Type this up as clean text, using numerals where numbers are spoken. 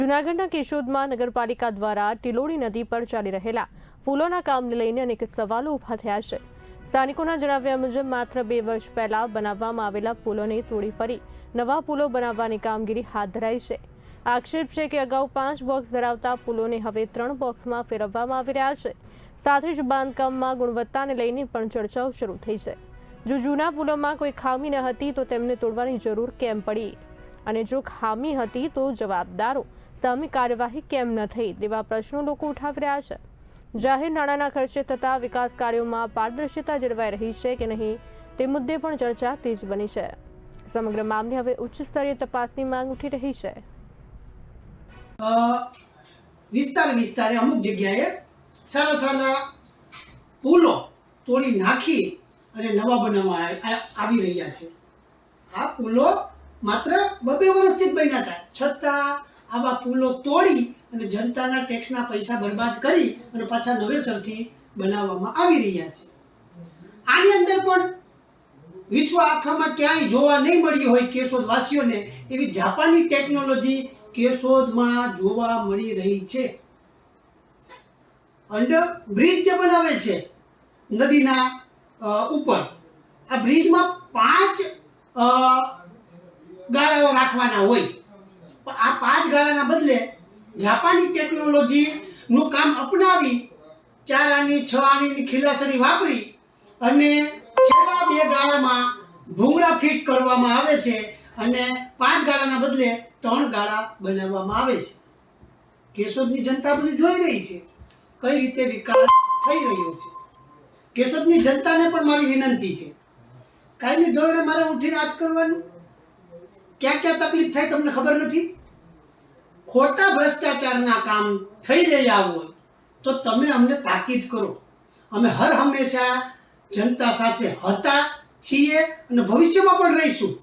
જૂનાગઢના કેશોદમાં નગરપાલિકા દ્વારા ટિલોડી નદી પર ચાલી રહેલા પુલોના કામને લઈને અનેક સવાલો ઊભા થયા છે। સ્થાનિકોના જણાવ્યા મુજબ માત્ર 2 વર્ષ પહેલા બનાવવામાં આવેલા પુલોને તોડી ફરી નવા પુલો બનાવવાની કામગીરી હાથ ધરાઈ છે। આક્ષેપ છે કે અગાઉ 5 બોક્સ ધરાવતા પુલોને હવે 3 બોક્સમાં ફેરવવામાં આવી રહ્યા છે। સાથે જ બાંધકામમાં ગુણવત્તાને લઈને પણ ચર્ચાઓ શરૂ થઈ છે। જો જૂના પુલોમાં કોઈ ખામી ન હતી તો તેમને તોડવાની જરૂર કેમ પડી, અને જો ખામી હતી તો જવાબદારો સામે કાર્યવાહી કેમ ન થઈ તેવા પ્રશ્નો લોકો ઉઠાવી રહ્યા છે। જાહેર નાણાંના ખર્ચે થતા વિકાસ કાર્યોમાં પારદર્શિતા જળવાઈ રહી છે કે નહીં તે મુદ્દે પણ ચર્ચા તેજ બની છે। સમગ્ર મામલે હવે ઉચ્ચ સ્તરીય તપાસની માંગ ઉઠી રહી છે। વિસ્તારે અમુક જગ્યાએ સારા પુલો તોડી નાખી અને નવા બનાવવામાં આવી રહ્યા છે। આ પુલો માત્ર 2 વર્ષથી જ બન્યા હતા, છતાં આવા પુલો તોડી અને જનતાના ટેક્સના પૈસા બરબાદ કરી અને પાછા નવેસરથી બનાવવામાં આવી રહ્યા છે। આની અંદર પણ વિશ્વ આખામાં ક્યાંય જોવા નહીં મળી હોય કેશોદ વાસીઓને એવી જાપાની ટેકનોલોજી કેશોદમાં જોવા મળી રહી છે। અંડર બ્રિજ જે બનાવે છે નદીના ઉપર, આ બ્રિજમાં 5 ગાળાઓ રાખવાના હોય, પણ આ 5 ગાળાના બદલે જાપાની ટેકનોલોજી નું કામ અપનાવી 4 આની 6 આની ખીલાસરી વાપરી અને છેલ્લા 2 ગાળામાં ભૂંગળા ફિટ કરવામાં આવે છે અને 5 ગાળાના બદલે 3 ગાળા બનાવવામાં આવે છે। કેશોદની જનતા બધું જોઈ રહી છે કઈ રીતે વિકાસ થઈ રહ્યો છે। કેશોદની જનતાને પણ મારી વિનંતી છે, કાયમી ધોરણે મારે ઉઠીને આજ કરવાનું, ક્યાં તકલીફ થાય તમને ખબર નથી। ખોટા ભ્રષ્ટાચારના કામ થઈ રહ્યા હોય તો તમે અમને તાકીદ કરો। અમે હર હંમેશા જનતા સાથે હતા, છીએ અને ભવિષ્યમાં પણ રહીશું।